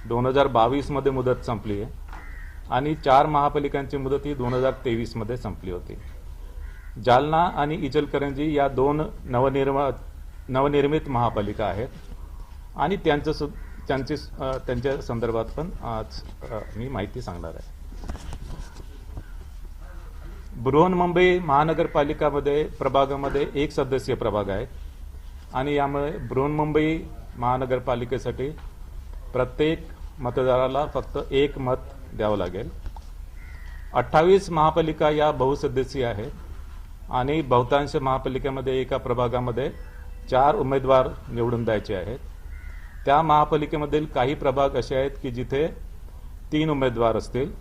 2022 मध्ये मुदत संपली आहे आणि 4 महापालिकांची मुदत ही 2023 मध्ये संपली होती. जालना आणि इचलकरंजी या 2 नवनिर्मित महापालिका आहेत आणि त्यांच्या संदर्भात पण आज मी माहिती सांगणार आहे. बृहन्मुंबई महानगरपालिकामध्ये प्रभागामध्ये 1 सदस्यीय प्रभाग आहे आणि यामुळे बृहन्मुंबई महानगरपालिकेसाठी प्रत्येक मतदाराला फक्त 1 मत द्यावं लागेल. 28 महापालिका या बहुसदस्यीय आहेत आणि बहुतांश महापालिकेमध्ये एका प्रभागामध्ये 4 उमेदवार निवडून द्यायचे आहेत. त्या महापालिकेमधील काही प्रभाग असे आहेत की जिथे 3 उमेदवार असतील,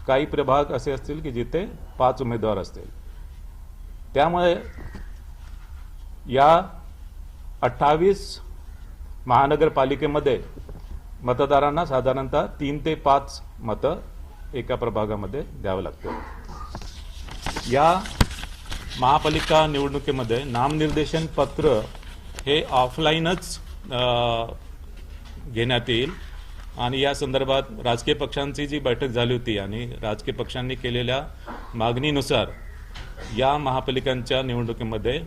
काही प्रभाग असे असतील की जिथे 5 उमेदवार असतील. त्यामुळे या 28 महानगरपालिकेमध्ये मतदारांना साधारणतः 3 ते 5 मतं एका प्रभागामध्ये द्यावं लागतं. या महापालिका निवडणुकीमध्ये नामनिर्देशन पत्र हे ऑफलाईनच घेण्यात येईल आणि या संदर्भात राजकीय पक्षांची जी बैठक झाली होती आणि राजकीय पक्षांनी केलेल्या मागणीनुसार या महापालिकांच्या निवडणुकीमध्ये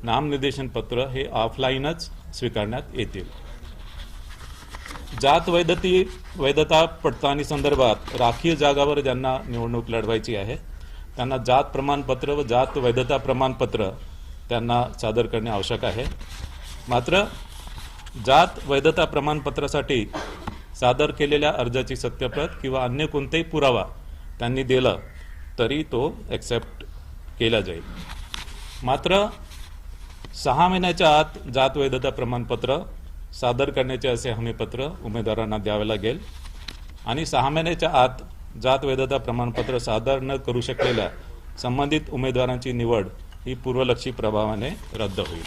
नामनिर्देशन पत्र हे ऑफलाईनच स्वीकारण्यात येतील. जात वैधता पडताळणी संदर्भात राखीव जागावर ज्यांना निवडणूक लढवायची आहे त्यांना जात प्रमाणपत्र व जात वैधता प्रमाणपत्र त्यांना सादर करणे आवश्यक आहे. मात्र जात वैधता प्रमाणपत्रासाठी सादर केलेल्या अर्जाची सत्यप्रत किंवा अन्य कोणताही पुरावा त्यांनी दिला तरी तो ॲक्सेप्ट केला जाईल. मात्र 6 महिन्याच्या आत जात वैधता प्रमाणपत्र सादर करण्याचे असे हमीपत्र उमेदवारांना द्यावे लागेल आणि 6 महिन्याच्या आत जात वैधता प्रमाणपत्र सादर न करू शकलेल्या संबंधित उमेदवारांची निवड ही पूर्वलक्षी प्रभावाने रद्द होईल.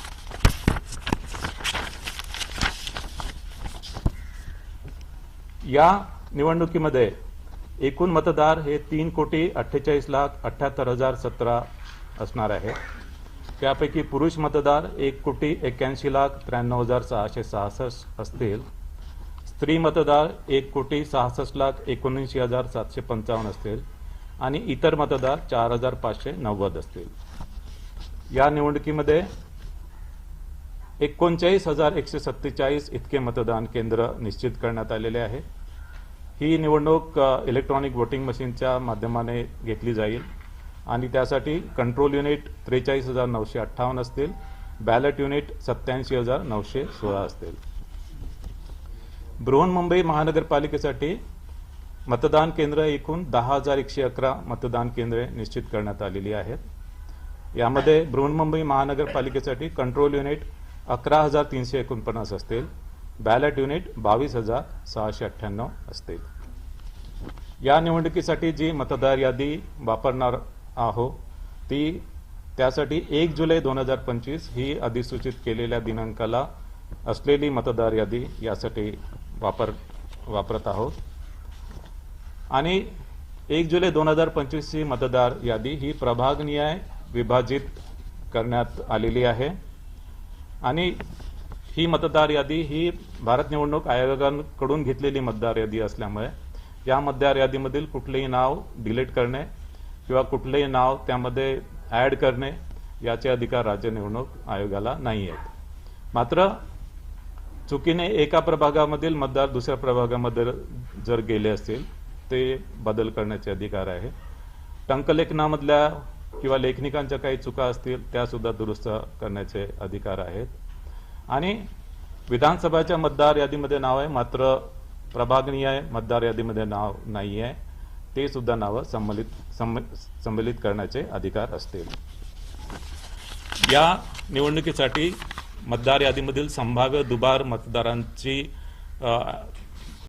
या निवडणुकीमध्ये एकूण मतदार हे 3,48,78,017 असणार आहे. त्यापैकी पुरुष मतदार 1,81,93,666 असतील. स्त्री मतदार 1,66,19,755 असतील आणि इतर मतदार 4,590 असतील. या निवडणुकीमध्ये 39,147 इतके मतदान केंद्र निश्चित करण्यात आलेले आहे. ही निवडणूक इलेक्ट्रॉनिक वोटिंग मशीनच्या माध्यमाने घेतली जाईल आणि त्यासाठी कंट्रोल युनिट 43,958 असतील, बॅलेट युनिट 87,916 असतील. बृहन्मुंबई महानगरपालिकेसाठी मतदान केंद्र एकूण 10,111 मतदान केंद्रे निश्चित करण्यात आलेली आहेत. यामध्ये बृहन्मुंबई महानगरपालिकेसाठी कंट्रोल युनिट 11,349 असतील, बॅलेट युनिट 22,698 असतील. या निवडणुकीसाठी जी मतदार यादी वापरणार आहोत त्यासाठी 1 जुलै 2025 ही अधिसूचित केलेल्या दिनांकाला असलेली मतदार यादी यासाठी वापरत आहोत आणि 1 जुलै 2025 ही मतदार यादी ही प्रभागनिहाय विभाजित करण्यात आलेली आहे आणि ही मतदार यादी ही भारत निवडणूक आयोगाकडून घेतलेली मतदार यादी असल्यामुळे या मतदार यादीमधील कुठलेही नाव डिलीट करणे किंवा कुठलेही नाव त्यामध्ये ॲड करणे याचे अधिकार राज्य निवडणूक आयोगाला नाही आहेत. मात्र चुकीने एका प्रभागामधील मतदार दुसऱ्या प्रभागामध्ये जर गेले असतील ते बदल करण्याचे अधिकार आहे. टंकलेखनामधल्या किंवा लेखनिकांच्या काही चुका असतील त्यासुद्धा दुरुस्त करण्याचे अधिकार आहेत आणि विधानसभाच्या मतदार यादीमध्ये नाव आहे मात्र प्रभागनिहाय मतदार यादीमध्ये नाव नाही आहे ते सुद्धा नावं संमलित करण्याचे अधिकार असतील. या निवडणुकीसाठी मतदार यादीमधील संभाव्य दुबार मतदारांची